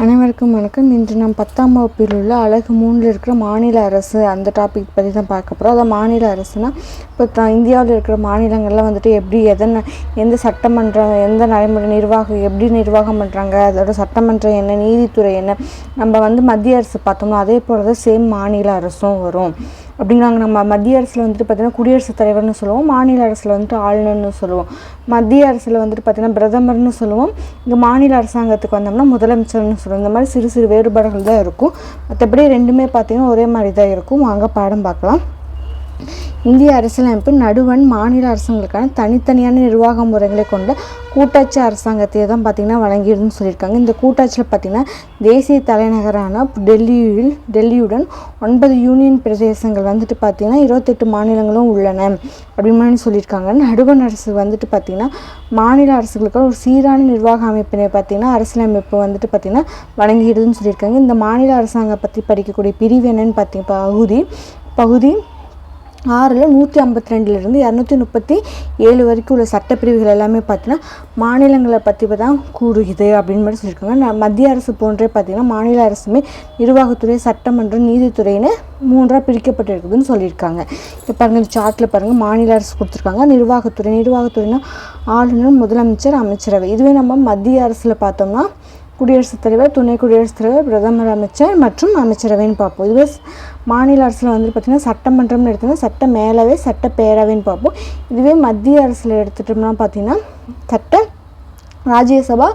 அனைவருக்கும் வணக்கம். இன்று நாம் 10ஆம் வகுப்பில் உள்ள அலகு 3 இருக்கிற மாநில அரசு அந்த டாபிக் பற்றி தான் பார்க்க போகிறோம். அதாவது மாநில அரசுனா இப்போ இந்தியாவில் இருக்கிற மாநிலங்கள்லாம் எப்படி எந்த சட்டமன்றம், எந்த நடைமுறை நிர்வாகம் எப்படி நிர்வாகம் பண்ணுறாங்க, அதோட சட்டமன்றம் என்ன, நீதித்துறை என்ன, நம்ம மத்திய அரசு பார்த்தோம்னா அதே போல் தான் சேம் மாநில அரசும் வரும் அப்படிங்கிறாங்க. நம்ம மத்திய அரசில் பார்த்திங்கன்னா குடியரசுத் தலைவர்னு சொல்லுவோம், மாநில அரசில் ஆளுநர்னு சொல்லுவோம். மத்திய அரசில் பார்த்திங்கன்னா பிரதமர்னு சொல்லுவோம், இங்கே மாநில அரசாங்கத்துக்கு வந்தோம்னா முதலமைச்சர்னு சொல்லுவோம். இந்த மாதிரி சிறு சிறு வேறுபாடுகள் தான் இருக்கும். மற்றபடி ரெண்டுமே பார்த்திங்கன்னா ஒரே மாதிரி தான் இருக்கும். வாங்க பாடம் பார்க்கலாம். இந்திய அரசியலமைப்பு நடுவண் மாநில அரசுகளுக்கான தனித்தனியான நிர்வாக முறைகளை கொண்ட கூட்டாட்சி அரசாங்கத்தை தான் பார்த்திங்கன்னா வழங்கிடுதுன்னு சொல்லியிருக்காங்க. இந்த கூட்டாட்சியில் பார்த்திங்கன்னா தேசிய தலைநகரான டெல்லியுடன் 9 யூனியன் பிரதேசங்கள் பார்த்திங்கன்னா 28 மாநிலங்களும் உள்ளன அப்படின்னு சொல்லியிருக்காங்க. நடுவண் அரசு பார்த்திங்கன்னா மாநில அரசுகளுக்கு ஒரு சீரான நிர்வாக அமைப்பினை பார்த்திங்கன்னா அரசியலமைப்பு பார்த்திங்கன்னா வழங்கிடுதுன்னு சொல்லியிருக்காங்க. இந்த மாநில அரசாங்கம் பற்றி படிக்கக்கூடிய பிரிவு என்னன்னு பார்த்தீங்கன்னா பகுதி 6ல் 152லிருந்து 237 வரைக்கும் உள்ள சட்டப்பிரிவுகள் எல்லாமே பார்த்தீங்கன்னா மாநிலங்களை பற்றி தான் கூறுகிறது அப்படின்னு மாதிரி சொல்லியிருக்காங்க. மத்திய அரசு போன்றே பார்த்திங்கன்னா மாநில அரசுமே நிர்வாகத்துறை, சட்டமன்றம், நீதித்துறைன்னு 3ஆக பிரிக்கப்பட்டிருக்குதுன்னு சொல்லியிருக்காங்க. இப்போ பாருங்கள், இந்த சார்ட்டில் பாருங்கள், மாநில அரசு கொடுத்துருக்காங்க. நிர்வாகத்துறைனா ஆளுநர், முதலமைச்சர், அமைச்சரவை. இதுவே நம்ம மத்திய அரசில் பார்த்தோம்னா குடியரசுத் தலைவர், துணை குடியரசுத் தலைவர், பிரதமர், அமைச்சர் மற்றும் அமைச்சரவைன்னு பார்ப்போம். இதுவே மாநில அரசில் பார்த்திங்கன்னா சட்டமன்றம்னு எடுத்தோம்னா சட்ட மேலவை, சட்ட பேரவைன்னு பார்ப்போம். இதுவே மத்திய அரசில் எடுத்துட்டோம்னா பார்த்திங்கன்னா ராஜ்யசபா,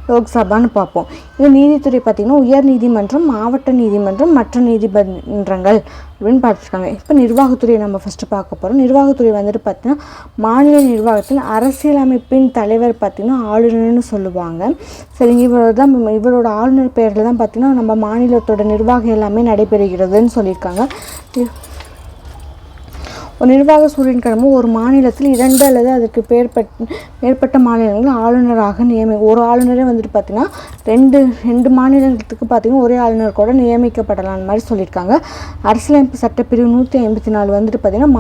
லோக்சபான்னு பார்ப்போம். இது நீதித்துறை பார்த்திங்கன்னா உயர் நீதிமன்றம், மாவட்ட நீதிமன்றம், மற்ற நீதிமன்றங்கள் அப்படின்னு பார்த்துருக்காங்க. இப்போ நிர்வாகத்துறையை நம்ம ஃபஸ்ட்டு பார்க்க போகிறோம். நிர்வாகத்துறை பார்த்திங்கன்னா மாநில நிர்வாகத்தில் அரசியலமைப்பின் தலைவர் பார்த்திங்கன்னா ஆளுநர்னு சொல்லுவாங்க. சரி, இவரோட ஆளுநர் பேரில் தான் பார்த்திங்கன்னா நம்ம மாநிலத்தோட நிர்வாகம் எல்லாமே நடைபெறுகிறதுன்னு சொல்லியிருக்காங்க. ஒரு நிர்வாக சூழலின் கடமை ஒரு மாநிலத்தில் 2 அல்லது அதற்கு மேற்பட்ட மாநிலங்கள் ஆளுநராக ஒரு ஆளுநரே பார்த்திங்கன்னா ரெண்டு மாநிலத்துக்கு பார்த்திங்கன்னா ஒரே ஆளுநர் கூட நியமிக்கப்படலாம் மாதிரி சொல்லியிருக்காங்க. அரசியலமைப்பு சட்டப்பிரிவு 154 பார்த்திங்கன்னா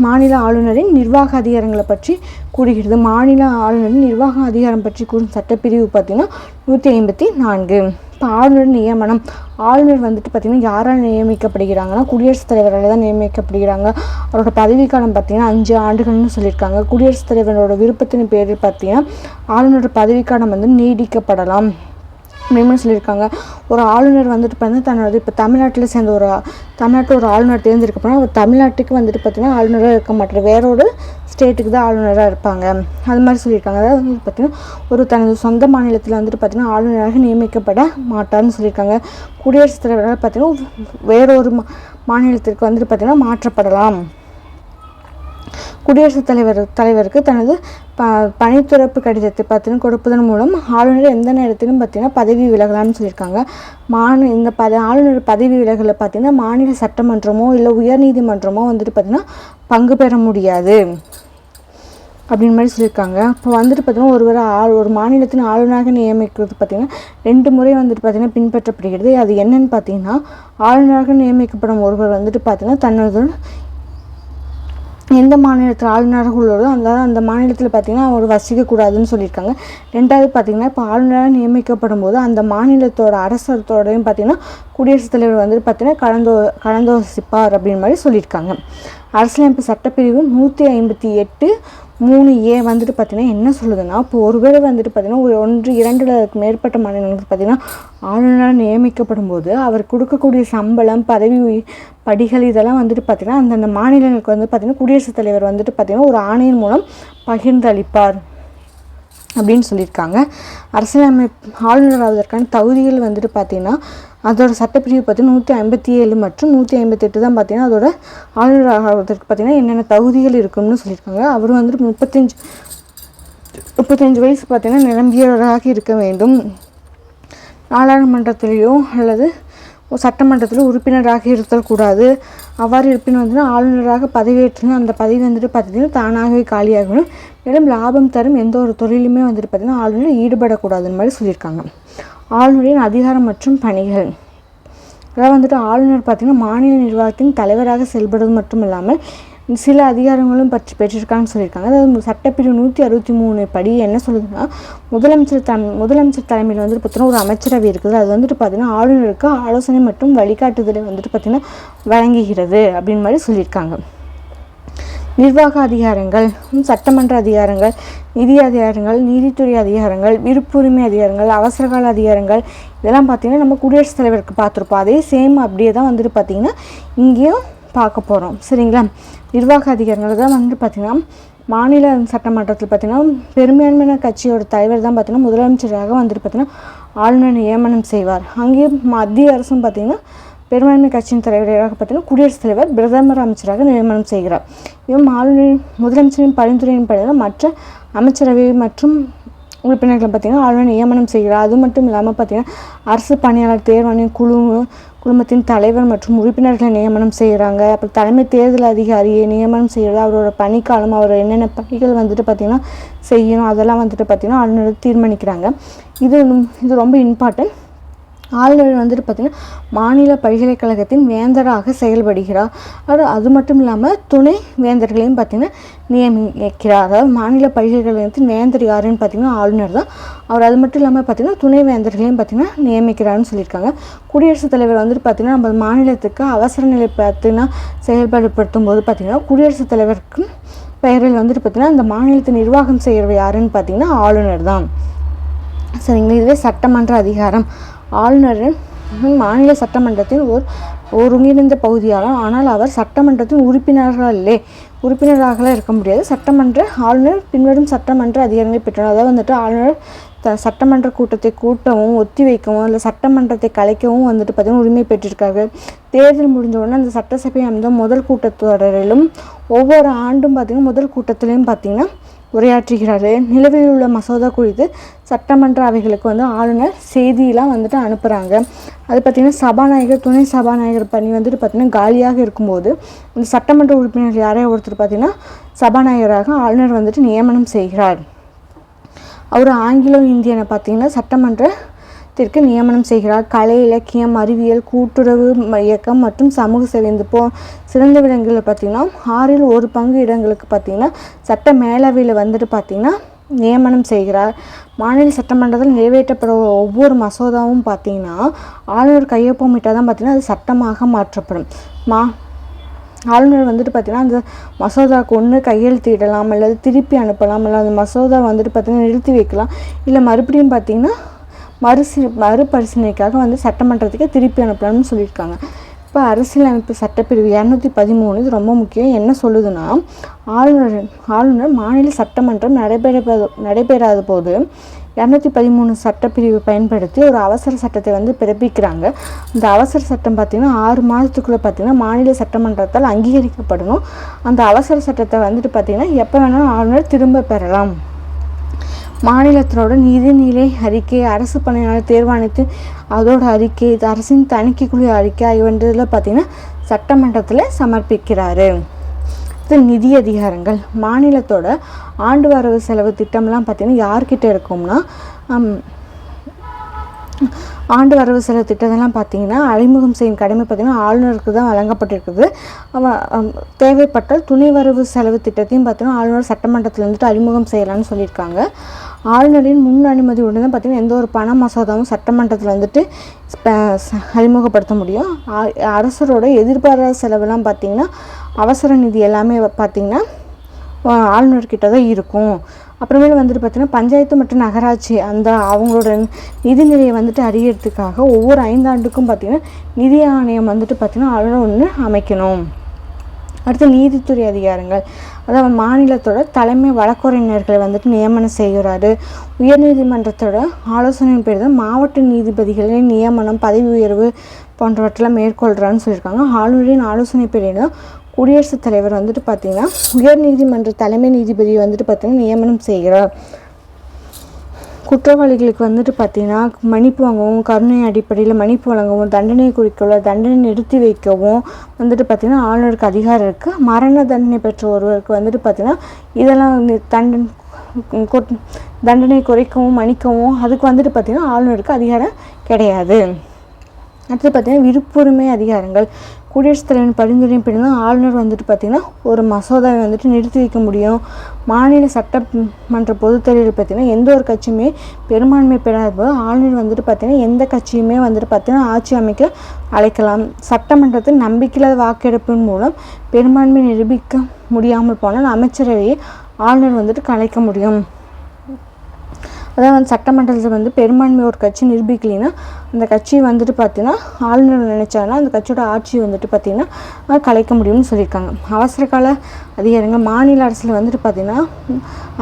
மாநில ஆளுநரின் நிர்வாக அதிகாரங்களை பற்றி கூறுகிறது. மாநில ஆளுநரின் நிர்வாக அதிகாரம் பற்றி கூறும் சட்டப்பிரிவு பார்த்திங்கன்னா 154. இப்போ ஆளுநர் நியமனம். ஆளுநர் பார்த்திங்கன்னா யாரால் நியமிக்கப்படுகிறாங்கன்னா குடியரசுத் தலைவரால் தான் நியமிக்கப்படுகிறாங்க. அவரோட பதவிக்காலம் பார்த்திங்கன்னா 5 ஆண்டுகள்னு சொல்லியிருக்காங்க. குடியரசுத் தலைவரோட விருப்பத்தின் பேரில் பார்த்திங்கன்னா ஆளுநரோட பதவிக்காலம் நீடிக்கப்படலாம் அப்படின்னு சொல்லியிருக்காங்க. ஒரு ஆளுநர் தன்னோட இப்போ தமிழ்நாட்டில் ஒரு ஆளுநர் தேர்ந்தெடுக்கப்போனால் அவர் தமிழ்நாட்டுக்கு பார்த்திங்கன்னா ஆளுநராக இருக்க மாட்டார், வேற ஒரு ஸ்டேட்டுக்கு தான் ஆளுநராக இருப்பாங்க. அது மாதிரி சொல்லியிருக்காங்க. அதாவது பார்த்திங்கன்னா தனது சொந்த மாநிலத்தில் பார்த்திங்கன்னா ஆளுநராக நியமிக்கப்பட மாட்டார்னு சொல்லியிருக்காங்க. குடியரசுத் தலைவரால் பார்த்திங்கன்னா வேறொரு மாநிலத்திற்கு பார்த்திங்கன்னா மாற்றப்படலாம். குடியரசுத் தலைவருக்கு தனது பணித்துறப்பு கடிதத்தை பார்த்திங்கன்னா கொடுப்பதன் மூலம் ஆளுநர் எந்த நேரத்திலும் பார்த்திங்கன்னா பதவி விலகலாம்னு சொல்லியிருக்காங்க. ஆளுநர் பதவி விலகலை பார்த்திங்கன்னா மாநில சட்டமன்றமோ இல்லை உயர்நீதிமன்றமோ பார்த்திங்கன்னா பங்கு பெற முடியாது அப்படின்னு மாதிரி சொல்லியிருக்காங்க. இப்போ பார்த்திங்கன்னா ஒரு மாநிலத்தின் ஆளுநராக நியமிக்கிறது பார்த்திங்கன்னா 2 முறை பார்த்திங்கன்னா பின்பற்றப்படுகிறது. அது என்னன்னு பார்த்திங்கன்னா ஆளுநராக நியமிக்கப்படும் ஒருவர் பார்த்திங்கன்னா தனது எந்த மாநிலத்தில் ஆளுநராக உள்ளதோ அந்த மாநிலத்தில் பார்த்திங்கன்னா அவர் வசிக்கக்கூடாதுன்னு சொல்லியிருக்காங்க. 2வது பார்த்திங்கன்னா இப்போ ஆளுநராக நியமிக்கப்படும் போது அந்த மாநிலத்தோட அரசத்தோடையும் பார்த்திங்கன்னா குடியரசுத் தலைவர் பார்த்திங்கன்னா கலந்தோசிப்பார் அப்படின்னு மாதிரி சொல்லியிருக்காங்க. அரசியலமைப்பு சட்டப்பிரிவு 158(3)A பார்த்திங்கன்னா என்ன சொல்லுதுன்னா, இப்போ ஒருவேளை பார்த்திங்கன்னா 1, 2 மேற்பட்ட மாநிலங்களுக்கு பார்த்திங்கன்னா ஆளுநராக நியமிக்கப்படும் போது அவர் கொடுக்கக்கூடிய சம்பளம், பதவி படிகள் இதெல்லாம் பார்த்திங்கன்னா அந்தந்த மாநிலங்களுக்கு பார்த்திங்கன்னா குடியரசுத் தலைவர் பார்த்திங்கன்னா ஒரு ஆணையின் மூலம் பகிர்ந்து அளிப்பார் அப்படின்னு சொல்லியிருக்காங்க. அரசியலமைப்பு ஆளுநர் ஆவதற்கான தகுதிகள் பார்த்திங்கன்னா அதோட சட்டப்பிரிவு பார்த்திங்கன்னா 157 மற்றும் 158 தான் பார்த்திங்கன்னா அதோட ஆளுநர் ஆவதற்கு பார்த்திங்கன்னா என்னென்ன தகுதிகள் இருக்குன்னு சொல்லியிருக்காங்க. அவர் 35 வயசு பார்த்திங்கன்னா நிரம்பியவராக இருக்க வேண்டும். நாடாளுமன்றத்திலேயோ அல்லது சட்டமன்றத்தில் உறுப்பினராக இருத்தல் கூடாது. அவ்வாறு இருப்பினும் ஆளுநராக பதவியேற்றுனா அந்த பதவி பார்த்திங்கன்னா தானாகவே காலியாகணும். மேலும் லாபம் தரும் எந்த ஒரு தொழிலுமே பார்த்திங்கன்னா ஆளுநர் ஈடுபடக்கூடாதுன்னு மாதிரி சொல்லியிருக்காங்க. ஆளுநரின் அதிகாரம் மற்றும் பணிகள். அதாவது ஆளுநர் பார்த்திங்கன்னா மாநில நிர்வாகத்தின் தலைவராக செயல்படுவது மட்டும் இல்லாமல் சில அதிகாரங்களும் பெற்றிருக்காங்கன்னு சொல்லியிருக்காங்க. அதாவது சட்டப்பிரிவு 163 படி என்ன சொல்லுதுன்னா, முதலமைச்சர் தலைமையில் வந்துட்டு பார்த்தீங்கன்னா ஒரு அமைச்சரவை இருக்குது. அது வந்துட்டு பார்த்தீங்கன்னா ஆளுநருக்கு ஆலோசனை மற்றும் வழிகாட்டுதலை வந்துட்டு பார்த்தீங்கன்னா வழங்குகிறது அப்படின்னு மாதிரி சொல்லியிருக்காங்க. நிர்வாக அதிகாரங்கள், சட்டமன்ற அதிகாரங்கள், நிதி அதிகாரங்கள், நீதித்துறை அதிகாரங்கள், விருப்புரிமை அதிகாரங்கள், அவசரகால அதிகாரங்கள், இதெல்லாம் பார்த்திங்கன்னா நம்ம குடியரசுத் தலைவருக்கு பார்த்துருப்போம். அதே சேம் அப்படியே தான் வந்துட்டு பார்த்திங்கன்னா இங்கேயும் பார்க்க போகிறோம். சரிங்களா? நிர்வாக அதிகாரங்கள் தான் வந்துட்டு பார்த்திங்கன்னா மாநில சட்டமன்றத்தில் பார்த்திங்கன்னா பெரும்பான்மையான கட்சியோட தலைவர் தான் பார்த்திங்கன்னா முதலமைச்சராக வந்துட்டு பார்த்திங்கன்னா ஆளுநர் நியமனம் செய்வார். அங்கேயும் மத்திய அரசும் பார்த்திங்கன்னா பெரும்பான்மை கட்சியின் தலைவராக பார்த்தீங்கன்னா குடியரசுத் தலைவர் பிரதமர் அமைச்சராக நியமனம் செய்கிறார். இவன் ஆளுநர் முதலமைச்சரின் பரிந்துரையின் படிதான் மற்ற அமைச்சரவை மற்றும் உறுப்பினர்களை பார்த்திங்கன்னா ஆளுநர் நியமனம் செய்கிறார். அது மட்டும் இல்லாமல் பார்த்திங்கன்னா அரசு பணியாளர் தேர்வாணைய குழுமத்தின் தலைவர் மற்றும் உறுப்பினர்களை நியமனம் செய்கிறாங்க. அப்புறம் தலைமை தேர்தல் அதிகாரியை நியமனம் செய்கிறது. அவரோட பணிக்காலம், அவர் என்னென்ன பணிகள் வந்துட்டு பார்த்திங்கன்னா செய்யணும், அதெல்லாம் வந்துட்டு பார்த்திங்கன்னா ஆளுநர் தீர்மானிக்கிறாங்க. இது ரொம்ப இம்பார்ட்டன்ட். ஆளுநர் வந்துட்டு பார்த்திங்கன்னா மாநில பல்கலைக்கழகத்தின் வேந்தராக செயல்படுகிறார். அது மட்டும் இல்லாமல் துணை வேந்தர்களையும் பார்த்திங்கன்னா நியமிக்கிறார். அதாவது மாநில பல்கலைக்கழகத்தின் வேந்தர் யாருன்னு பார்த்திங்கன்னா ஆளுநர் தான். அவர் அது மட்டும் இல்லாமல் பார்த்திங்கன்னா துணை வேந்தர்களையும் பார்த்திங்கன்னா நியமிக்கிறாருன்னு சொல்லியிருக்காங்க. குடியரசுத் தலைவர் வந்துட்டு பார்த்திங்கன்னா நம்ம மாநிலத்துக்கு அவசர நிலை பார்த்திங்கன்னா செயல்படுத்தும் போது பார்த்திங்கன்னா குடியரசுத் தலைவருக்கு பெயரில் வந்துட்டு பார்த்திங்கன்னா அந்த மாநிலத்தை நிர்வாகம் செய்கிறவர் யாருன்னு பார்த்திங்கன்னா ஆளுநர் தான். சரிங்களா? இதுவே சட்டமன்ற அதிகாரம். ஆளுநர் மாநில சட்டமன்றத்தின் ஒருங்கிணைந்த பகுதியாளர். ஆனால் அவர் சட்டமன்றத்தின் உறுப்பினராக இருக்க முடியாது. ஆளுநர் பின்வரும் சட்டமன்ற அதிகாரங்களை பெற்றனர். அதாவது வந்துட்டு ஆளுநர் சட்டமன்ற கூட்டத்தை கூட்டவும் ஒத்தி வைக்கவும் இல்லை சட்டமன்றத்தை கலைக்கவும் வந்துட்டு பார்த்திங்கன்னா உரிமை பெற்றிருக்கார்கள். தேர்தல் முடிஞ்ச உடனே அந்த சட்டசபை அமைந்த முதல் கூட்டத்தொடரிலும் ஒவ்வொரு ஆண்டும் பார்த்திங்கன்னா முதல் கூட்டத்திலையும் பார்த்திங்கன்னா உரையாற்றுகிறாரு. நிலுவையில் உள்ள மசோதா குறித்து சட்டமன்ற அவைகளுக்கு ஆளுநர் செய்தியெலாம் வந்துட்டு அனுப்புகிறாங்க. அது பார்த்திங்கன்னா சபாநாயகர், துணை சபாநாயகர் பணி வந்துட்டு பார்த்திங்கன்னா காலியாக இருக்கும்போது இந்த சட்டமன்ற உறுப்பினர் யாரையும் ஒருத்தர் பார்த்திங்கன்னா சபாநாயகராக ஆளுநர் வந்துட்டு நியமனம் செய்கிறார். அவர் ஆங்கிலோ இந்தியனை பார்த்திங்கன்னா சட்டமன்றத்திற்கு நியமனம் செய்கிறார். கலை, இலக்கியம், அறிவியல், கூட்டுறவு இயக்கம் மற்றும் சமூக சேவை இந்த சிறந்த விடங்களில் பார்த்திங்கன்னா 1/6 இடங்களுக்கு பார்த்திங்கன்னா சட்ட மேலவையில் வந்துட்டு பார்த்திங்கன்னா நியமனம் செய்கிறார். மாநில சட்டமன்றத்தில் நிறைவேற்றப்படும் ஒவ்வொரு மசோதாவும் பார்த்திங்கன்னா ஆளுநர் கையொப்பமிட்டால் தான் பார்த்திங்கன்னா அது சட்டமாக மாற்றப்படும். ஆளுநர் வந்துட்டு பார்த்திங்கன்னா அந்த மசோதாவுக்கு ஒன்று கையெழுத்திடலாம், அல்லது திருப்பி அனுப்பலாம், இல்லை அந்த மசோதா வந்துட்டு பார்த்திங்கன்னா நிறுத்தி வைக்கலாம், இல்லை மறுபடியும் பார்த்திங்கன்னா மறுபரிசீலனைக்காக சட்டமன்றத்துக்கு திருப்பி அனுப்பலாம்னு சொல்லியிருக்காங்க. இப்போ அரசியலமைப்பு சட்டப்பிரிவு 213 இது ரொம்ப முக்கியம். என்ன சொல்லுதுன்னா, ஆளுநர் மாநில சட்டமன்றம் நடைபெறாத போது 213 சட்டப்பிரிவு பயன்படுத்தி ஒரு அவசர சட்டத்தை பிறப்பிக்கிறாங்க. இந்த அவசர சட்டம் பார்த்திங்கன்னா 6 மாதத்துக்குள்ளே பார்த்திங்கன்னா மாநில சட்டமன்றத்தால் அங்கீகரிக்கப்படணும். அந்த அவசர சட்டத்தை பார்த்திங்கன்னா எப்போ வேணாலும் ஆளுநர் திரும்ப பெறலாம். மாநிலத்தினோட நிதிநிலை அறிக்கை, அரசு பணியாளர் தேர்வாணையத்தின் அதோட அறிக்கை, அரசின் தணிக்கைக்குழு அறிக்கை ஆகியவற்றில் பார்த்திங்கன்னா சட்டமன்றத்தில் சமர்ப்பிக்கிறாரு. இது நிதி அதிகாரங்கள். மாநிலத்தோட ஆண்டு வரவு செலவு திட்டம்லாம் பார்த்திங்கன்னா யார்கிட்ட இருக்கும்னா ஆண்டு வரவு செலவு திட்டத்தெல்லாம் பார்த்திங்கன்னா அறிமுகம் செய்யும் கடமை பார்த்திங்கன்னா ஆளுநருக்கு தான் வழங்கப்பட்டிருக்குது. தேவைப்பட்டால் துணை வரவு செலவு திட்டத்தையும் பார்த்திங்கன்னா ஆளுநர் சட்டமன்றத்தில் அறிமுகம் செய்யலாம்னு சொல்லியிருக்காங்க. ஆளுநரின் முன் அனுமதியுடன் தான் பார்த்திங்கன்னா எந்த ஒரு பண மசோதாவும் சட்டமன்றத்தில் அறிமுகப்படுத்த முடியும். அரசரோட எதிர்பாராத செலவெல்லாம் பார்த்திங்கன்னா அவசர நிதி எல்லாமே பார்த்திங்கன்னா ஆளுநர்கிட்ட தான் இருக்கும். அப்புறமேல பார்த்திங்கன்னா பஞ்சாயத்து மற்றும் நகராட்சி அவங்களோட நிதிநிலையை அறியறதுக்காக ஒவ்வொரு 5 ஆண்டுக்கும் பார்த்திங்கன்னா நிதி ஆணையம் பார்த்திங்கன்னா ஆளுநர் ஒன்று அமைக்கணும். அடுத்து நீதித்துறை அதிகாரங்கள். அதாவது மாநிலத்தோட தலைமை வழக்குரைஞர்களை நியமனம் செய்கிறாரு. உயர்நீதிமன்றத்தோட ஆலோசனையின் பேர் தான் மாவட்ட நீதிபதிகளின் நியமனம், பதவி உயர்வு போன்றவற்றெல்லாம் மேற்கொள்கிறான்னு சொல்லியிருக்காங்க. ஆளுநரின் ஆலோசனை பேர் தான் குடியரசுத் தலைவர் பார்த்திங்கன்னா உயர் நீதிமன்ற தலைமை நீதிபதியை பார்த்திங்கன்னா நியமனம் செய்கிறார். குற்றவாளிகளுக்கு பார்த்திங்கன்னா மன்னிப்பு வாங்கவும், கருணை அடிப்படையில் மன்னிப்பு வழங்கவும், தண்டனை குறிக்கவும், தண்டனை நிறுத்தி வைக்கவும் பார்த்திங்கன்னா ஆளுநருக்கு அதிகாரம் இருக்குது. மரண தண்டனை பெற்ற ஒருவருக்கு பார்த்திங்கன்னா இதெல்லாம் தண்டனை குறைக்கவும் மன்னிக்கவும் அதுக்கு பார்த்திங்கன்னா ஆளுநருக்கு அதிகாரம் கிடையாது. அடுத்து பார்த்திங்கன்னா விருப்புரிமை அதிகாரங்கள். குடியரசுத் தலைவரின் பரிந்துரையின் பின் தான் ஆளுநர் வந்துட்டு பார்த்திங்கன்னா ஒரு மசோதாவை வந்துட்டு நிறுத்தி வைக்க முடியும். மாநில சட்டமன்ற பொதுத்தேர்தலில் பார்த்திங்கன்னா எந்த ஒரு கட்சியுமே பெரும்பான்மை பெறாத போது ஆளுநர் வந்துட்டு பார்த்திங்கன்னா எந்த கட்சியுமே வந்துட்டு பார்த்திங்கன்னா ஆட்சி அமைக்க அழைக்கலாம். சட்டமன்றத்தில் நம்பிக்கையில்லாத வாக்கெடுப்பின் மூலம் பெரும்பான்மை நிரூபிக்க முடியாமல் போனால் அமைச்சரவையை ஆளுநர் வந்துட்டு கலைக்க முடியும். அதாவது வந்து சட்டமன்றத்தில் வந்து பெரும்பான்மை ஒரு கட்சி நிரூபிக்கலைன்னா அந்த கட்சியை வந்துட்டு பார்த்திங்கன்னா ஆளுநர் நினைச்சாங்கன்னா அந்த கட்சியோட ஆட்சியை வந்துட்டு பார்த்திங்கன்னா கலைக்க முடியும்னு சொல்லியிருக்காங்க. அவசர கால அதிகாரங்கள் மாநில அரசில் வந்துட்டு பார்த்திங்கன்னா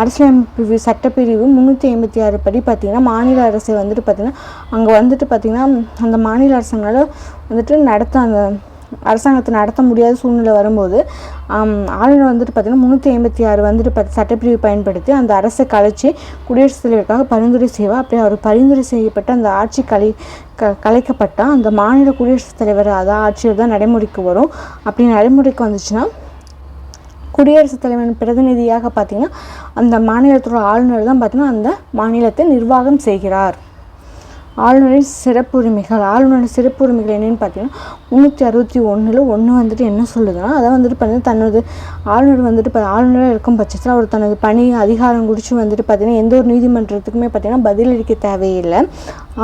அரசியலமைப்பு சட்டப்பிரிவு 356 படி பார்த்திங்கன்னா மாநில அரசை வந்துட்டு பார்த்திங்கன்னா அங்கே வந்துட்டு பார்த்திங்கன்னா அந்த மாநில அரசாங்களால் வந்துட்டு அந்த அரசாங்கத்தை நடத்த முடியாத சூழ்நிலை வரும்போது ஆளுநர் வந்துட்டு பார்த்திங்கன்னா 356 வந்துட்டு சட்டப்பிரிவு பயன்படுத்தி அந்த அரசை கலைச்சி குடியரசுத் தலைவருக்காக பரிந்துரை செய்வார். அப்படி அவர் பரிந்துரை செய்யப்பட்ட அந்த ஆட்சி கலைக்கப்பட்டால் அந்த மாநில குடியரசுத் தலைவர் அதான் ஆட்சியில் தான் நடைமுறைக்கு வரும். அப்படி நடைமுறைக்கு வந்துச்சுன்னா குடியரசுத் தலைவரின் பிரதிநிதியாக பார்த்திங்கன்னா அந்த மாநிலத்தோட ஆளுநர் தான் பார்த்திங்கன்னா அந்த மாநிலத்தை நிர்வாகம் செய்கிறார். ஆளுநரின் சிறப்புரிமைகள் என்னென்னு பார்த்தீங்கன்னா 361 வந்துட்டு என்ன சொல்லுதுன்னா அதை வந்துட்டு பார்த்தீங்கன்னா தனது ஆளுநர் வந்துட்டு ஆளுநராக இருக்கும் பட்சத்தில் அவர் தனது பணி அதிகாரம் குறித்து வந்துட்டு பார்த்தீங்கன்னா எந்த ஒரு நீதிமன்றத்துக்குமே பார்த்தீங்கன்னா பதிலளிக்க தேவையில்லை.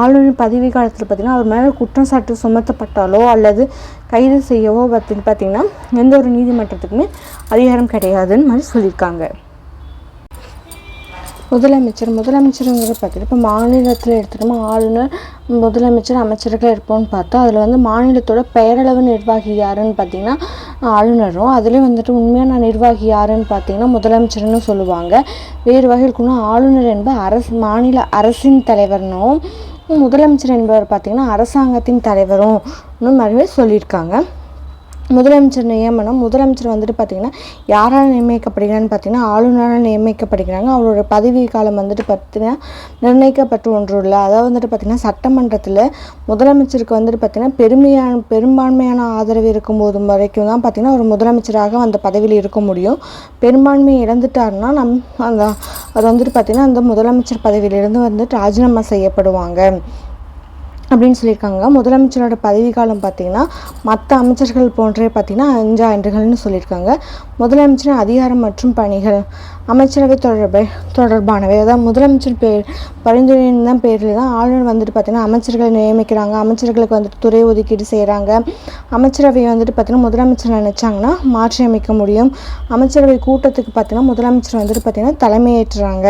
ஆளுநரின் பதவி காலத்தில் பார்த்தீங்கன்னா அவர் மேலே குற்றம் சாட்டு சுமத்தப்பட்டாலோ அல்லது கைது செய்யவோ பார்த்தீங்கன்னா எந்த ஒரு நீதிமன்றத்துக்குமே அதிகாரம் கிடையாதுன்னு மாதிரி சொல்லியிருக்காங்க. முதலமைச்சருங்கிற பார்த்துட்டு இப்போ மாநிலத்தில் எடுத்துட்டோமா ஆளுநர் முதலமைச்சர் அமைச்சர்கள் இருப்போம்னு பார்த்தா அதில் வந்து மாநிலத்தோட பெயரளவு நிர்வாகி யாருன்னு பார்த்தீங்கன்னா ஆளுநரும் அதுலேயும் வந்துட்டு உண்மையான நிர்வாகி யாருன்னு பார்த்தீங்கன்னா முதலமைச்சர்னு சொல்லுவாங்க. வேறு வகையில் ஆளுநர் என்பது மாநில அரசின் தலைவர்னும் முதலமைச்சர் என்பவர் பார்த்தீங்கன்னா அரசாங்கத்தின் தலைவரும் மறுபடியும் சொல்லியிருக்காங்க. முதலமைச்சர் நியமனம் முதலமைச்சர் வந்துட்டு பார்த்திங்கன்னா யாரால் நியமிக்கப்படுகிறான்னு பார்த்தீங்கன்னா ஆளுநரால் நியமிக்கப்படுகிறாங்க. அவரோட பதவி காலம் வந்துட்டு பார்த்திங்கன்னா நிர்ணயிக்கப்பட்ட ஒன்றும் இல்லை. அதாவது வந்துட்டு பார்த்திங்கன்னா சட்டமன்றத்தில் முதலமைச்சருக்கு வந்துட்டு பார்த்திங்கன்னா பெரும்பான்மையான ஆதரவு இருக்கும்போது வரைக்கும் தான் பார்த்திங்கன்னா ஒரு முதலமைச்சராக அந்த பதவியில் இருக்க முடியும். பெரும்பான்மையை இழந்துட்டாருன்னா அது வந்துட்டு பார்த்திங்கன்னா அந்த முதலமைச்சர் பதவியிலிருந்து வந்துட்டு ராஜினாமா செய்யப்படுவாங்க அப்படின்னு சொல்லியிருக்காங்க. முதலமைச்சரோட பதவி காலம் பார்த்திங்கன்னா மற்ற அமைச்சர்கள் போன்றே பார்த்திங்கன்னா 5 ஆண்டுகள்னு சொல்லியிருக்காங்க. முதலமைச்சரின் அதிகாரம் மற்றும் பணிகள் அமைச்சரவை தொடர்பானவை. அதாவது முதலமைச்சர் பரிந்துரையின் தான் பேரில் தான் ஆளுநர் வந்துட்டு பார்த்திங்கன்னா அமைச்சர்களை நியமிக்கிறாங்க. அமைச்சர்களுக்கு வந்துட்டு துறை ஒதுக்கீடு செய்கிறாங்க. அமைச்சரவையை வந்துட்டு பார்த்திங்கன்னா முதலமைச்சர் நினச்சாங்கன்னா மாற்றி அமைக்க முடியும். அமைச்சரவை கூட்டத்துக்கு பார்த்திங்கன்னா முதலமைச்சர் வந்துட்டு பார்த்திங்கன்னா தலைமையேற்றுறாங்க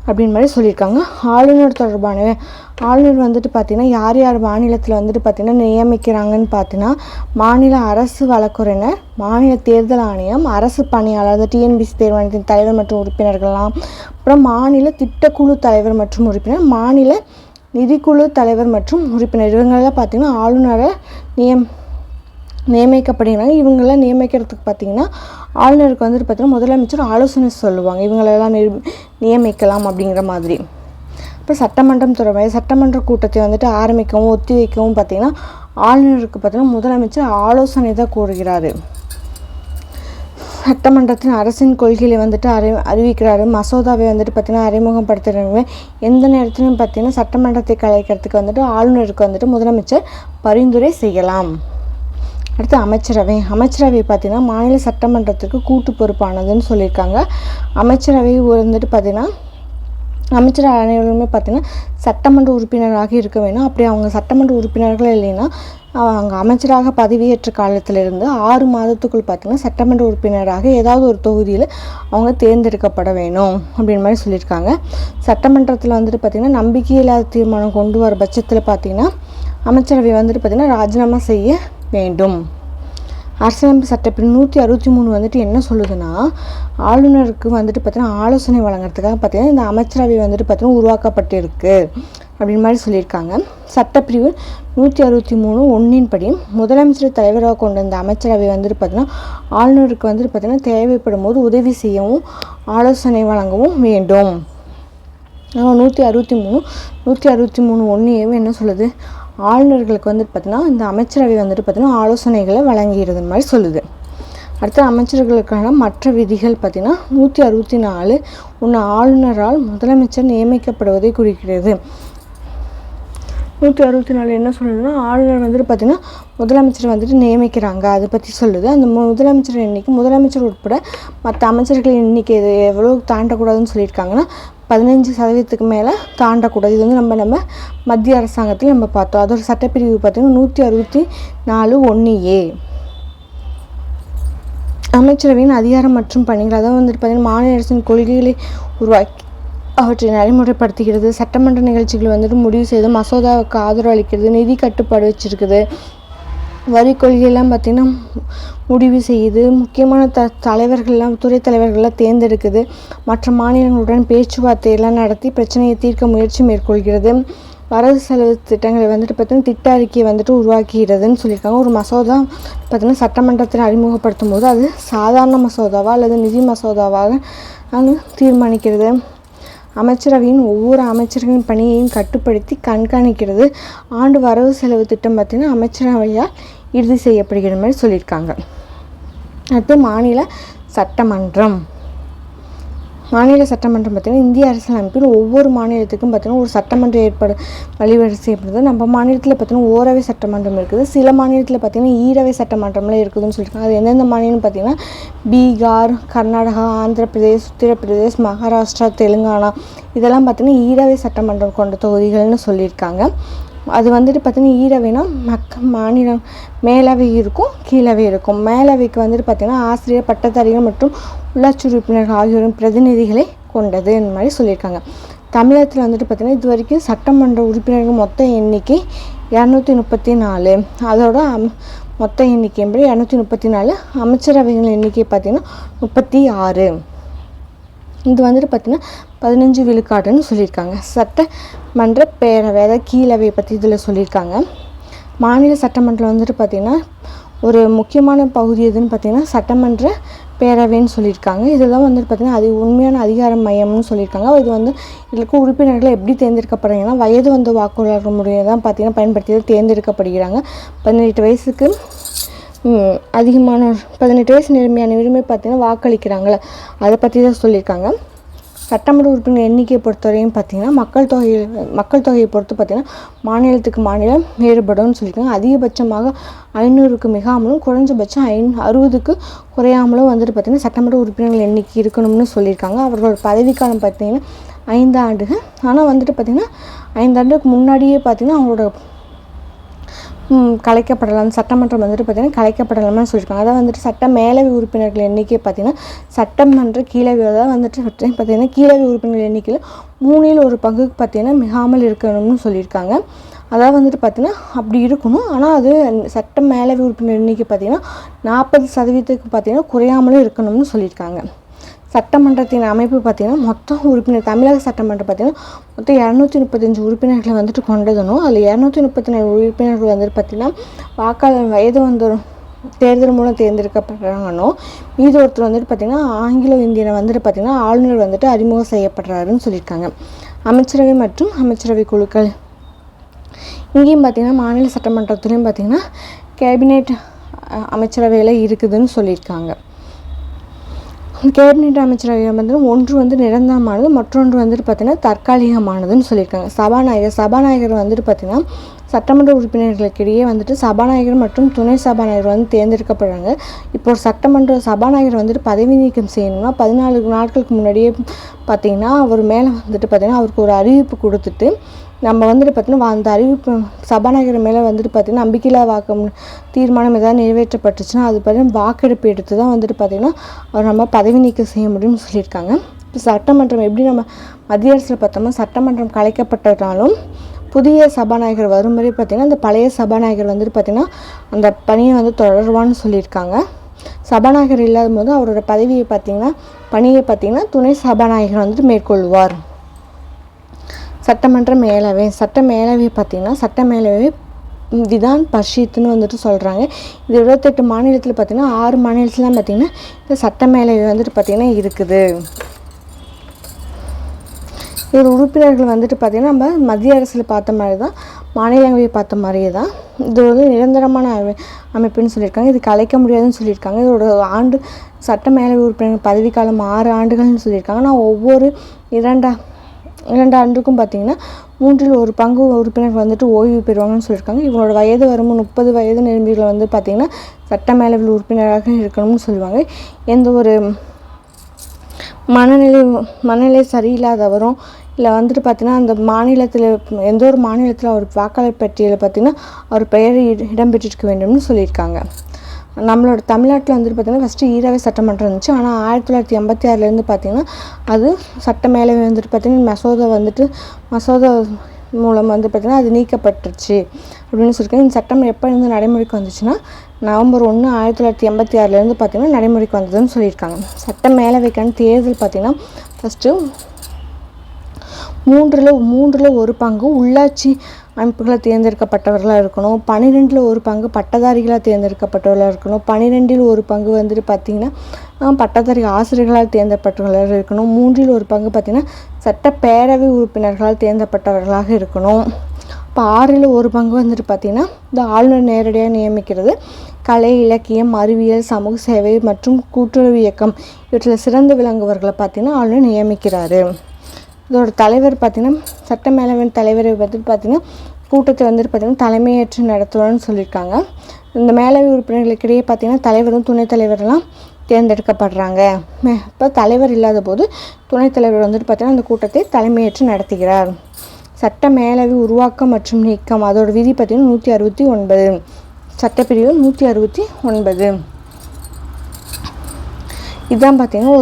அப்படின்னு மாதிரி சொல்லியிருக்காங்க. ஆளுநர் தொடர்பானவை ஆளுநர் வந்துட்டு பார்த்திங்கன்னா யார் மாநிலத்தில் வந்துட்டு பார்த்திங்கன்னா நியமிக்கிறாங்கன்னு பார்த்தீங்கன்னா மாநில அரசு வழக்குரைஞர், மாநில தேர்தல் ஆணையம், அரசு பணியாளர் டிஎன்பிசி தேர்வாணையத்தின் தலைவர் மற்றும் உறுப்பினர்கள்லாம், அப்புறம் மாநில திட்டக்குழு தலைவர் மற்றும் உறுப்பினர், மாநில நிதிக்குழு தலைவர் மற்றும் உறுப்பினர் இவங்கெல்லாம் பார்த்திங்கன்னா ஆளுநரை நியமிக்கப்படுகிறாங்க. இவங்கெல்லாம் நியமிக்கிறதுக்கு பார்த்திங்கன்னா ஆளுநருக்கு வந்துட்டு பார்த்திங்கன்னா முதலமைச்சர் ஆலோசனை சொல்லுவாங்க இவங்களெல்லாம் நியமிக்கலாம் அப்படிங்கிற மாதிரி. இப்போ சட்டமன்றம் தொடர்பாக சட்டமன்ற கூட்டத்தை வந்துட்டு ஆரம்பிக்கவும் ஒத்தி வைக்கவும் பார்த்திங்கன்னா ஆளுநருக்கு பார்த்திங்கன்னா முதலமைச்சர் ஆலோசனை தான் கூறுகிறாரு. சட்டமன்றத்தின் அரசின் கொள்கையை வந்துட்டு அறிவிக்கிறாரு. மசோதாவை வந்துட்டு பார்த்திங்கன்னா அறிமுகப்படுத்துகிறாங்க. எந்த நேரத்திலும் பார்த்திங்கன்னா சட்டமன்றத்தை கலைக்கிறதுக்கு வந்துட்டு ஆளுநருக்கு வந்துட்டு முதலமைச்சர் பரிந்துரை செய்யலாம். அடுத்து அமைச்சரவை பார்த்திங்கன்னா மாநில சட்டமன்றத்துக்கு கூட்டு பொறுப்பானதுன்னு சொல்லியிருக்காங்க. அமைச்சரவை வந்துட்டு பார்த்திங்கன்னா அமைச்சர் அனைவருமே பார்த்திங்கன்னா சட்டமன்ற உறுப்பினராக இருக்க வேணும். அப்படி அவங்க சட்டமன்ற உறுப்பினர்கள் இல்லைன்னா அவங்க அமைச்சராக பதவியேற்ற காலத்திலிருந்து 6 மாதத்துக்குள் பார்த்திங்கன்னா சட்டமன்ற உறுப்பினராக ஏதாவது ஒரு தொகுதியில் அவங்க தேர்ந்தெடுக்கப்பட வேணும் அப்படின்னு மாதிரி சொல்லியிருக்காங்க. சட்டமன்றத்தில் வந்துட்டு பார்த்திங்கன்னா நம்பிக்கையில்லாத தீர்மானம் கொண்டு வர பட்சத்தில் பார்த்திங்கன்னா அமைச்சரவை வந்துட்டு பார்த்திங்கன்னா ராஜினாமா செய்ய வேண்டும். அரசியலமைப்பு சட்டப்பிரிவு 163 வந்துட்டு என்ன சொல்லுதுன்னா ஆளுநருக்கு வந்துட்டு பார்த்திங்கன்னா ஆலோசனை வழங்குறதுக்காக பார்த்திங்கன்னா இந்த அமைச்சரவை வந்துட்டு பார்த்திங்கன்னா உருவாக்கப்பட்டிருக்கு அப்படின்னு மாதிரி சொல்லியிருக்காங்க. சட்டப்பிரிவு 163(1) படி முதலமைச்சர் தலைவராக கொண்ட இந்த அமைச்சரவை வந்துட்டு பார்த்திங்கன்னா ஆளுநருக்கு வந்துட்டு பார்த்திங்கன்னா தேவைப்படும் போது உதவி செய்யவும் ஆலோசனை வழங்கவும் வேண்டும். 163(1) என்ன சொல்லுது ஆளுநர்களுக்கு வந்துட்டு பார்த்திங்கன்னா இந்த அமைச்சரவை வந்துட்டு பார்த்திங்கன்னா ஆலோசனைகளை வழங்குகிறது மாதிரி சொல்லுது. அடுத்து அமைச்சர்களுக்கான மற்ற விதிகள் பார்த்திங்கன்னா 164 ஆளுநரால் முதலமைச்சர் நியமிக்கப்படுவதை குறிக்கிறது. 164 என்ன சொல்லுதுன்னா, ஆளுநர் வந்துட்டு பார்த்திங்கன்னா முதலமைச்சர் வந்துட்டு நியமிக்கிறாங்க, அதை பற்றி சொல்லுது. அந்த முதலமைச்சர் எண்ணிக்கை முதலமைச்சர் உட்பட மற்ற அமைச்சர்கள் எண்ணிக்கை இது எவ்வளோ தாண்டக்கூடாதுன்னு சொல்லியிருக்காங்கன்னா 15% மேலே தாண்டக்கூடாது. இது வந்து நம்ம மத்திய அரசாங்கத்தில் நம்ம பார்த்தோம். அதோட சட்டப்பிரிவு பார்த்திங்கன்னா 164(1)A. அமைச்சரவையின் அதிகாரம் மற்றும் பணிகள், அதாவது வந்துட்டு பார்த்திங்கன்னா மாநில அரசின் கொள்கைகளை உருவாக்கி அவற்றை நடைமுறைப்படுத்துகிறது. சட்டமன்ற நிகழ்ச்சிகள் வந்துட்டு முடிவு செய்து மசோதாவுக்கு ஆதரவு அளிக்கிறது. நிதி கட்டுப்பாடு வச்சுருக்குது. வரி கொள்கையெல்லாம் பார்த்திங்கன்னா முடிவு செய்யுது. முக்கியமான தலைவர்கள்லாம் துறை தலைவர்கள்லாம் தேர்ந்தெடுக்குது. மற்ற மாநிலங்களுடன் பேச்சுவார்த்தையெல்லாம் நடத்தி பிரச்சனையை தீர்க்க முயற்சி மேற்கொள்கிறது. வரவு செலவு திட்டங்களை வந்துட்டு பார்த்திங்கன்னா திட்ட அறிக்கையை வந்துட்டு உருவாக்குகிறதுன்னு சொல்லியிருக்காங்க. ஒரு மசோதா பார்த்திங்கன்னா சட்டமன்றத்தில் அறிமுகப்படுத்தும் போது அது சாதாரண மசோதாவா அல்லது நிதி மசோதாவாக தீர்மானிக்கிறது. அமைச்சரவையின் ஒவ்வொரு அமைச்சர்களின் பணியையும் கட்டுப்படுத்தி கண்காணிக்கிறது. ஆண்டு வரவு செலவு திட்டம் பார்த்திங்கன்னா அமைச்சரவையால் இறுதி செய்யப்படுகிற மாதிரி சொல்லியிருக்காங்க. அடுத்து மாநில சட்டமன்றம். மாநில சட்டமன்றம் பார்த்திங்கன்னா இந்திய அரசியலமைப்பில் ஒவ்வொரு மாநிலத்துக்கும் பார்த்திங்கன்னா ஒரு சட்டமன்றம் ஏற்பாடு வழிவகை செய்யப்படுது. நம்ம மாநிலத்தில் பார்த்திங்கன்னா ஓரவை சட்டமன்றம் இருக்குது. சில மாநிலத்தில் பார்த்திங்கன்னா ஈரவை சட்டமன்றம்லாம் இருக்குதுன்னு சொல்லியிருக்காங்க. அது எந்தெந்த மாநிலம் பார்த்திங்கன்னா பீகார், கர்நாடகா, ஆந்திர பிரதேஷ், உத்தரப்பிரதேஷ், மகாராஷ்டிரா, தெலுங்கானா இதெல்லாம் பார்த்திங்கன்னா ஈரவை சட்டமன்றம் கொண்ட தொகுதிகள்னு சொல்லியிருக்காங்க. அது வந்துட்டு பார்த்திங்கன்னா ஈரவைனா மாநிலம் மேலவை இருக்கும், கீழவை இருக்கும். மேலவைக்கு வந்துட்டு பார்த்திங்கன்னா ஆசிரியர், பட்டதாரிகள் மற்றும் உள்ளாட்சி உறுப்பினர்கள் ஆகியோரின் பிரதிநிதிகளை கொண்டது இந்த மாதிரி சொல்லியிருக்காங்க. தமிழகத்தில் வந்துட்டு பார்த்திங்கன்னா இது வரைக்கும் சட்டமன்ற உறுப்பினர்கள் மொத்த எண்ணிக்கை 234. அதோட மொத்த எண்ணிக்கைப்படி 234. அமைச்சரவைகள் எண்ணிக்கை பார்த்திங்கன்னா 36. இது வந்துட்டு பார்த்திங்கன்னா 15 விழுக்காடுன்னு சொல்லியிருக்காங்க. சட்டமன்ற பேரவை, அதாவது கீழவை பற்றி இதில் சொல்லியிருக்காங்க. மாநில சட்டமன்றம் வந்துட்டு பார்த்திங்கன்னா ஒரு முக்கியமான பகுதி எதுன்னு பார்த்திங்கன்னா சட்டமன்ற பேரவைன்னு சொல்லியிருக்காங்க. இதெல்லாம் வந்துட்டு பார்த்திங்கன்னா அது உண்மையான அதிகார மையம்னு சொல்லியிருக்காங்க. இது வந்து இதுக்கு உறுப்பினர்கள் எப்படி தேர்ந்தெடுக்கப்படுறாங்கன்னா வயது வந்த வாக்காளர் முறையை தான் பார்த்திங்கன்னா பயன்படுத்தி தேர்ந்தெடுக்கப்படுகிறாங்க. 18 வயசுக்கு அதிகமானவர் 18 வயசு நிரம்பியானவருமே பார்த்திங்கன்னா வாக்களிக்கிறாங்களே அதை பற்றி தான் சொல்லியிருக்காங்க. சட்டமன்ற உறுப்பினர் எண்ணிக்கையை பொறுத்தவரையும் பார்த்திங்கன்னா மக்கள் தொகையை பொறுத்து பார்த்திங்கன்னா மாநிலத்துக்கு மாநிலம் வேறுபடும்னு சொல்லியிருக்காங்க. அதிகபட்சமாக 500க்கு மிகாமலும் குறைஞ்சபட்சம் 60க்கு குறையாமலும் வந்துட்டு பார்த்திங்கன்னா சட்டமன்ற உறுப்பினர்கள் எண்ணிக்கை இருக்கணும்னு சொல்லியிருக்காங்க. அவர்களோட பதவிக்காலம் பார்த்திங்கன்னா 5 ஆண்டுகள். ஆனால் வந்துட்டு பார்த்திங்கன்னா 5 ஆண்டுக்கு முன்னாடியே பார்த்திங்கன்னா அவங்களோட கலைக்கப்படலாம், சட்டமன்றம் வந்துட்டு பார்த்திங்கன்னா கலைக்கப்படலாம்னு சொல்லியிருக்காங்க. அதாவது வந்துட்டு சட்ட மேலவை உறுப்பினர்கள் எண்ணிக்கை பார்த்திங்கன்னா சட்டமன்ற கீழவை தான் வந்துட்டு பார்த்திங்கன்னா கீழவை உறுப்பினர்கள் எண்ணிக்கையில் 1/3 பார்த்திங்கன்னா மிகாமல் இருக்கணும்னு சொல்லியிருக்காங்க. அதாவது வந்துட்டு பார்த்திங்கன்னா அப்படி இருக்கணும். ஆனால் அது சட்ட மேலவை உறுப்பினர் எண்ணிக்கை பார்த்திங்கன்னா 40% பார்த்திங்கன்னா குறையாமலும் இருக்கணும்னு சொல்லியிருக்காங்க. சட்டமன்றத்தின் அமைப்பு பார்த்திங்கன்னா மொத்தம் உறுப்பினர் தமிழக சட்டமன்றம் பார்த்திங்கன்னா மொத்தம் 235 உறுப்பினர்களை வந்துட்டு கொண்டதனும் அதில் 234 உறுப்பினர்கள் வந்துட்டு பார்த்திங்கன்னா வாக்காளர் வயது வந்தோம் தேர்தல் மூலம் தேர்ந்தெடுக்கப்படுறாங்கன்னோ மீது ஒருத்தர் வந்துட்டு பார்த்திங்கன்னா ஆங்கிலோ இந்தியனை வந்துட்டு பார்த்திங்கன்னா ஆளுநர் வந்துட்டு அறிமுகம் செய்யப்படுறாருன்னு சொல்லியிருக்காங்க. அமைச்சரவை மற்றும் அமைச்சரவை குழுக்கள் இங்கேயும் பார்த்திங்கன்னா மாநில சட்டமன்றத்துலேயும் பார்த்திங்கன்னா கேபினெட் அமைச்சரவையில் இருக்குதுன்னு சொல்லியிருக்காங்க. கேபினெட் அமைச்சரவை வந்து ஒன்று வந்து நிரந்தரமானது, மற்றொன்று வந்துட்டு பார்த்திங்கன்னா தற்காலிகமானதுன்னு சொல்லியிருக்காங்க. சபாநாயகர் வந்துட்டு பார்த்திங்கன்னா சட்டமன்ற உறுப்பினர்களுக்கிடையே வந்துட்டு சபாநாயகர் மற்றும் துணை சபாநாயகர் வந்து தேர்ந்தெடுக்கப்படுறாங்க. இப்போ ஒரு சட்டமன்ற சபாநாயகர் வந்துட்டு பதவி நீக்கம் செய்யணும்னா 14 நாட்களுக்கு முன்னாடியே பார்த்திங்கன்னா அவர் மேலே வந்துட்டு பார்த்திங்கன்னா அவருக்கு ஒரு அறிவிப்பு கொடுத்துட்டு நம்ம வந்துட்டு பார்த்திங்கன்னா அந்த அறிவிப்பு சபாநாயகர் மேலே வந்துட்டு பார்த்திங்கன்னா நம்பிக்கையில்லா வாக்கு தீர்மானம் ஏதாவது நிறைவேற்றப்பட்டுச்சுன்னா அது பார்த்திங்கன்னா வாக்கெடுப்பு எடுத்து தான் வந்துட்டு பார்த்திங்கன்னா அவர் நம்ம பதவி நீக்கம் செய்ய முடியும்னு சொல்லியிருக்காங்க. இப்போ சட்டமன்றம் எப்படி நம்ம மத்திய அரசில் பார்த்தோம்னா சட்டமன்றம் கலைக்கப்பட்டதாலும் புதிய சபாநாயகர் வரும் வரை பார்த்திங்கன்னா அந்த பழைய சபாநாயகர் வந்துட்டு பார்த்திங்கன்னா அந்த பணியை வந்து தொடருவான்னு சொல்லியிருக்காங்க. சபாநாயகர் இல்லாத போது அவரோட பணியை பார்த்திங்கன்னா துணை சபாநாயகர் வந்துட்டு மேற்கொள்வார். சட்ட மேலவை பார்த்திங்கன்னா சட்ட மேலவை விதான் பரிஷத்துன்னு வந்துட்டு சொல்கிறாங்க. இது 28 மாநிலத்தில் பார்த்திங்கன்னா 6 மாநிலத்துலாம் பார்த்திங்கன்னா இந்த சட்ட மேலவை வந்துட்டு பார்த்திங்கன்னா இருக்குது. இதில் உறுப்பினர்கள் வந்துட்டு பார்த்திங்கன்னா நம்ம மத்திய அரசில் பார்த்த மாதிரி தான் மாநிலங்களவை பார்த்த மாதிரியே தான். இது வந்து நிரந்தரமான அமைப்புன்னு சொல்லியிருக்காங்க. இது கலைக்க முடியாதுன்னு சொல்லியிருக்காங்க. இதோட ஆண்டு சட்ட மேலவை உறுப்பினர்கள் பதவிக்காலம் 6 ஆண்டுகள்னு சொல்லியிருக்காங்க. ஆனால் ஒவ்வொரு 2 ஆண்டுக்கும் பார்த்திங்கன்னா 1/3 உறுப்பினர்கள் வந்துட்டு ஓய்வு பெறுவாங்கன்னு சொல்லியிருக்காங்க. இவங்களோட வயது வரம்பு 30 வயது நிரம்பிகள் வந்து பார்த்திங்கன்னா சட்ட மேலவையில் உறுப்பினராக இருக்கணும்னு சொல்லுவாங்க. எந்த ஒரு மனநிலை சரியில்லாதவரும் இல்லை வந்துட்டு பார்த்திங்கன்னா அந்த மாநிலத்தில் எந்த ஒரு மாநிலத்தில் அவர் வாக்காளர் பட்டியலில் பார்த்திங்கன்னா அவர் பெயர் இடம்பெற்றிருக்க வேண்டும்னு சொல்லியிருக்காங்க. நம்மளோட தமிழ்நாட்டில் வந்துட்டு பார்த்திங்கன்னா ஃபஸ்ட்டு ஈரவை சட்டமன்றம் இருந்துச்சு. ஆனால் 1986 பார்த்திங்கன்னா அது சட்ட மேலவை வந்துட்டு பார்த்திங்கன்னா மசோதா மூலம் வந்து பார்த்திங்கன்னா அது நீக்கப்பட்டுருச்சு அப்படின்னு சொல்லியிருக்காங்க. இந்த சட்டம் எப்போ இருந்து நடைமுறைக்கு வந்துச்சுன்னா நவம்பர் 1, 1986 பார்த்திங்கன்னா நடைமுறைக்கு வந்ததுன்னு சொல்லியிருக்காங்க. சட்ட மேலவைக்கான தேர்தல் பார்த்திங்கன்னா ஃபஸ்ட்டு 1/3 உள்ளாட்சி அமைப்புகளை தேர்ந்தெடுக்கப்பட்டவர்களாக இருக்கணும். 12/1 பட்டதாரிகளாக தேர்ந்தெடுக்கப்பட்டவர்களாக இருக்கணும். 12 வந்துட்டு பார்த்திங்கன்னா பட்டதாரி ஆசிரியர்களால் தேர்ந்தெடுக்கப்பட்டவர்களாக இருக்கணும். 3 பார்த்திங்கன்னா சட்டப்பேரவை உறுப்பினர்களால் தேர்ந்தெடுக்கப்பட்டவர்களாக இருக்கணும். இப்போ 6 வந்துட்டு பார்த்திங்கன்னா இந்த ஆளுநர் நேரடியாக நியமிக்கிறது. கலை, இலக்கியம், அறிவியல், சமூக சேவை மற்றும் கூட்டுறவு இயக்கம் இவற்றில் சிறந்து விளங்குவர்களை பார்த்திங்கன்னா ஆளுநர் நியமிக்கிறாரு. இதோட தலைவர் பார்த்திங்கன்னா சட்ட மேலவையின் தலைவரை வந்துட்டு பார்த்திங்கன்னா கூட்டத்தை வந்துட்டு பார்த்திங்கன்னா தலைமையேற்று நடத்துவார்னு சொல்லியிருக்காங்க. இந்த மேலவை உறுப்பினர்களுக்கிடையே பார்த்திங்கன்னா தலைவரும் துணைத் தலைவரெல்லாம் தேர்ந்தெடுக்கப்படுறாங்க. இப்போ தலைவர் இல்லாத போது துணைத் தலைவர் வந்துட்டு பார்த்திங்கன்னா அந்த கூட்டத்தை தலைமையேற்று நடத்துகிறார். சட்ட மேலவை உருவாக்கம் மற்றும் நீக்கம் அதோட விதி பார்த்திங்கன்னா 169 சட்டப்பிரிவு 169. இதுதான் பார்த்திங்கன்னா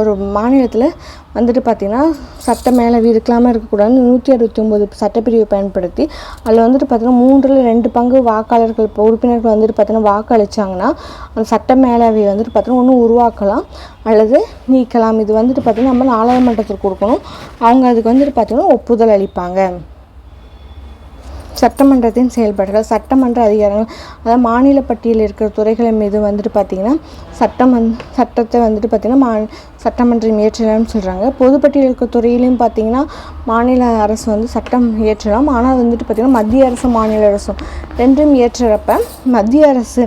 ஒரு மாநிலத்தில் வந்துட்டு பார்த்திங்கன்னா சட்ட மேலவை இருக்கலாமல் இருக்கக்கூடாதுன்னு 169 சட்டப்பிரிவை பயன்படுத்தி அதில் வந்துட்டு பார்த்திங்கன்னா 3/2 வாக்காளர்கள் உறுப்பினர்கள் வந்துட்டு பார்த்திங்கன்னா வாக்களித்தாங்கன்னா அந்த சட்ட மேலவை வந்துட்டு பார்த்திங்கன்னா ஒன்று உருவாக்கலாம் அல்லது நீக்கலாம். இது வந்துட்டு பார்த்திங்கன்னா நம்ம நாடாளுமன்றத்துக்கு கொடுக்கணும். அவங்க அதுக்கு வந்துட்டு பார்த்திங்கன்னா ஒப்புதல் அளிப்பாங்க. சட்டமன்றத்தின் செயல்பாடுகள் சட்டமன்ற அதிகாரங்கள் அதாவது மாநில பட்டியலில் இருக்கிற துறைகளின் மீது வந்துட்டு பார்த்திங்கன்னா சட்டத்தை வந்துட்டு பார்த்திங்கன்னா சட்டமன்றம் இயற்றலாம்னு சொல்கிறாங்க. பொதுப்பட்டியலில் இருக்கிற துறையிலையும் பார்த்திங்கன்னா மாநில அரசு வந்து சட்டம் இயற்றலாம். ஆனால் வந்துட்டு பார்த்திங்கன்னா மத்திய அரசும் மாநில அரசும் ரெண்டும் இயற்றுறப்ப மத்திய அரசு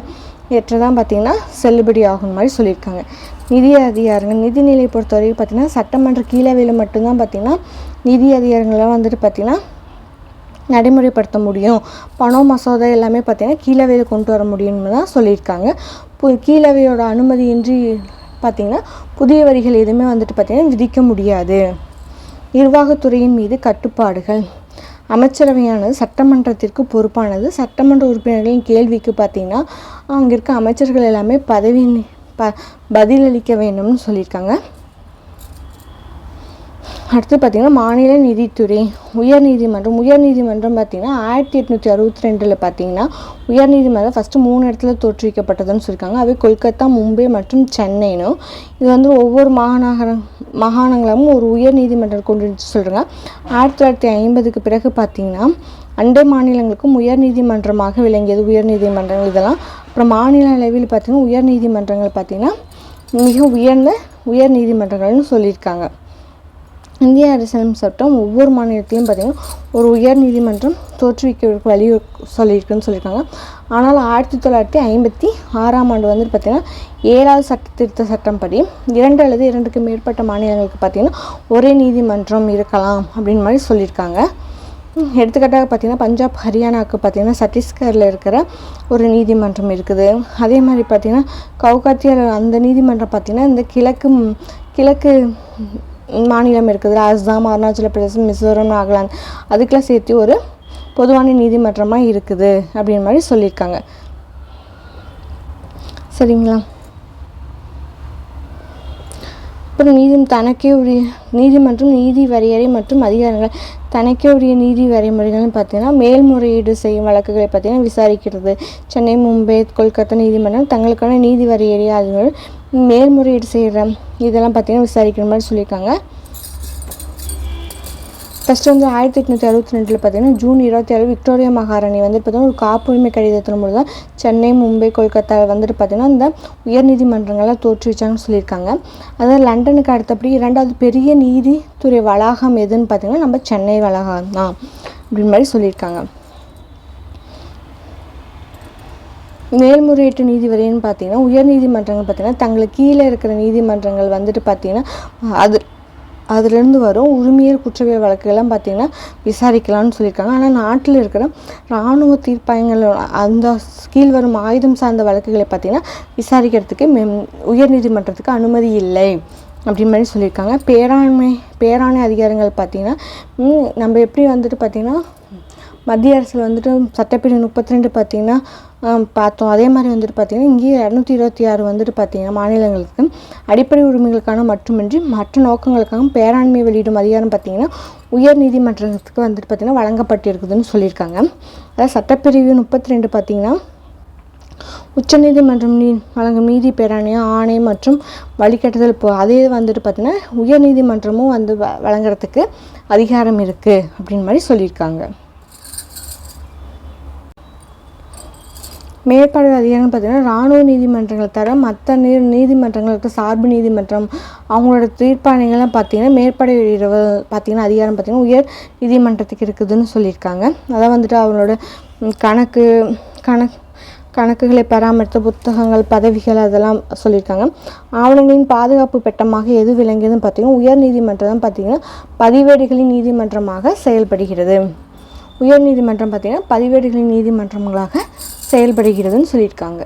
ஏற்றதான் பார்த்திங்கன்னா செல்லுபடி ஆகும் மாதிரி சொல்லியிருக்காங்க. நிதி அதிகாரங்கள் நிதிநிலை பொறுத்தவரைக்கும் பார்த்திங்கன்னா சட்டமன்ற கீழவையில் மட்டும்தான் பார்த்திங்கன்னா நிதி அதிகாரங்கள்லாம் வந்துட்டு பார்த்திங்கன்னா நடைமுறைப்படுத்த முடியும். பணம் மசோதா எல்லாமே பார்த்திங்கன்னா கீழவையில் கொண்டு வர முடியும்னு தான் சொல்லியிருக்காங்க. கீழவையோட அனுமதியின்றி பார்த்திங்கன்னா புதிய வரிகள் எதுவுமே வந்துட்டு பார்த்திங்கன்னா விதிக்க முடியாது. நிர்வாகத்துறையின் மீது கட்டுப்பாடுகள் அமைச்சரவையானது சட்டமன்றத்திற்கு பொறுப்பானது. சட்டமன்ற உறுப்பினர்களின் கேள்விக்கு பார்த்திங்கன்னா அங்கே இருக்க அமைச்சர்கள் எல்லாமே பதிலளிக்க வேண்டும்னு சொல்லியிருக்காங்க. அடுத்து பார்த்திங்கன்னா மாநில நிதித்துறை உயர்நீதிமன்றம் பார்த்திங்கன்னா 1862 பார்த்திங்கன்னா உயர்நீதிமன்றம் ஃபஸ்ட்டு 3 இடத்துல தோற்றுவிக்கப்பட்டதுன்னு சொல்லியிருக்காங்க. அவை கொல்கத்தா, மும்பை மற்றும் சென்னைனும். இது வந்து ஒவ்வொரு மாகாணங்களும் ஒரு உயர் நீதிமன்றம் கொண்டு சொல்கிறாங்க. 1950க்கு பிறகு பார்த்திங்கன்னா அண்டை மாநிலங்களுக்கும் உயர் நீதிமன்றமாக விளங்கியது உயர்நீதிமன்றங்கள் இதெல்லாம். அப்புறம் மாநில அளவில் பார்த்திங்கன்னா உயர் நீதிமன்றங்கள் பார்த்திங்கன்னா மிக உயர்ந்த உயர் நீதிமன்றங்கள்னு சொல்லியிருக்காங்க. இந்திய அரசியலமைப்பு சட்டம் ஒவ்வொரு மாநிலத்திலையும் பார்த்திங்கன்னா ஒரு உயர் நீதிமன்றம் தோற்றுவிக்க வழி சொல்லியிருக்குன்னு சொல்லியிருக்காங்க. ஆனால் 1956 வந்துட்டு பார்த்திங்கன்னா 7வது சட்ட திருத்த சட்டம் படி 2 அல்லது 2க்கு மேற்பட்ட மாநிலங்களுக்கு பார்த்திங்கன்னா ஒரே நீதிமன்றம் இருக்கலாம் அப்படின்னு மாதிரி சொல்லியிருக்காங்க. எடுத்துக்காட்டாக பார்த்திங்கன்னா பஞ்சாப், ஹரியானாவுக்கு பார்த்திங்கன்னா சத்தீஸ்கரில் இருக்கிற ஒரு நீதிமன்றம் இருக்குது. அதே மாதிரி பார்த்திங்கன்னா கவுகாத்தியில் அந்த நீதிமன்றம் பார்த்திங்கன்னா இந்த கிழக்கு மாநிலம் இருக்குது. அஸ்ஸாம், அருணாச்சல பிரதேசம், மிசோரம், நாகாலாந்து அதுக்கெலாம் சேர்த்து ஒரு பொதுவான நீதிமன்றமாக இருக்குது அப்படின்னு மாதிரி சொல்லியிருக்காங்க. சரிங்களா? அப்புறம் தனக்கே உரிய நீதிமன்றம் நீதி வரையறை மற்றும் அதிகாரங்கள் தனக்கே உரிய நீதி வரைமுறைகள்னு பார்த்தீங்கன்னா மேல்முறையீடு செய்யும் வழக்குகளை பார்த்தீங்கன்னா விசாரிக்கிறது. சென்னை, மும்பை, கொல்கத்தா நீதிமன்றம் தங்களுக்கான நீதி வரையறை அதிகாரிகள் மேல்முறையீடு செய்கிற இதெல்லாம் பார்த்தீங்கன்னா விசாரிக்கிற மாதிரி சொல்லியிருக்காங்க. ஃபஸ்ட்டு வந்து 1862 பார்த்தீங்கன்னா ஜூன் 27 விக்டோரியா மகாராணி வந்து பார்த்தீங்கன்னா ஒரு காப்புரிமை கடிதத்தின் மூலம் தான் சென்னை, மும்பை, கொல்கத்தா வந்துட்டு பார்த்திங்கன்னா இந்த உயர்நீதிமன்றங்கள்லாம் தோற்றுவிச்சாங்கன்னு சொல்லியிருக்காங்க. அதாவது லண்டனுக்கு அடுத்தபடி 2வது பெரிய நீதித்துறை வளாகம் எதுன்னு பார்த்திங்கன்னா நம்ம சென்னை வளாகம் தான் அப்படின்னு மாதிரி சொல்லியிருக்காங்க. மேல்முறையீட்டு நீதி வரைன்னு பார்த்திங்கன்னா உயர்நீதிமன்றங்கள் பார்த்திங்கன்னா தங்களுக்கு கீழே இருக்கிற நீதிமன்றங்கள் வந்துட்டு பார்த்திங்கன்னா அதுலேருந்து வரும் உரிமையல் குற்றவியல் வழக்குகள்லாம் பார்த்திங்கன்னா விசாரிக்கலாம்னு சொல்லியிருக்காங்க. ஆனால் நாட்டில் இருக்கிற இராணுவ தீர்ப்பாயங்கள் அந்த கீழ் வரும் ஆயுதம் சார்ந்த வழக்குகளை பார்த்திங்கன்னா விசாரிக்கிறதுக்கு உயர்நீதிமன்றத்துக்கு அனுமதி இல்லை அப்படின்னு மாதிரி சொல்லியிருக்காங்க. பேராணை அதிகாரங்கள் பார்த்திங்கன்னா நம்ம எப்படி வந்துட்டு பார்த்திங்கன்னா மத்திய அரசில் வந்துட்டு சட்டப்பிரிவு 32 பார்த்திங்கன்னா பார்த்தோம். அதே மாதிரி வந்துட்டு பார்த்திங்கன்னா இங்கேயும் 226 வந்துட்டு பார்த்திங்கன்னா மாநிலங்களுக்கு அடிப்படை உரிமைகளுக்கான மட்டுமின்றி மற்ற நோக்கங்களுக்காக பேராண்மை வெளியிடும் அதிகாரம் பார்த்திங்கன்னா உயர் நீதிமன்றத்துக்கு வந்துட்டு பார்த்திங்கன்னா வழங்கப்பட்டிருக்குதுன்னு சொல்லியிருக்காங்க. அதாவது சட்டப்பிரிவு 32 பார்த்திங்கன்னா உச்சநீதிமன்றம் வழங்கும் நீதி பேராணை ஆணை மற்றும் வழிகாட்டுதல் அதே வந்துட்டு பார்த்திங்கன்னா உயர் நீதிமன்றமும் வந்து வழங்குறதுக்கு அதிகாரம் இருக்குது அப்படின்னு மாதிரி சொல்லியிருக்காங்க. மேற்பார்வை அதிகாரம் பார்த்திங்கன்னா இராணுவ நீதிமன்றங்கள் தவிர மற்ற நீதிமன்றங்களுக்கு சார்பு நீதிமன்றம் அவங்களோட தீர்ப்பாணைகள்லாம் பார்த்திங்கன்னா மேற்பார்வை பார்த்திங்கன்னா அதிகாரம் பார்த்திங்கன்னா உயர் நீதிமன்றத்துக்கு இருக்குதுன்னு சொல்லியிருக்காங்க. அதான் வந்துட்டு அவங்களோட கணக்குகளை பராமரித்த புத்தகங்கள் பதவிகள் அதெல்லாம் சொல்லியிருக்காங்க. ஆவணங்களின் பாதுகாப்பு பெட்டமாக எது விளங்கியதுன்னு பார்த்திங்கன்னா உயர் நீதிமன்றம் தான் பார்த்திங்கன்னா பதிவேடுகளின் நீதிமன்றமாக செயல்படுகிறது. உயர் நீதிமன்றம் பார்த்திங்கன்னா பதிவேடுகளின் நீதிமன்றங்களாக செயல்படுகிறதுன்னு சொல்லியிருக்காங்க.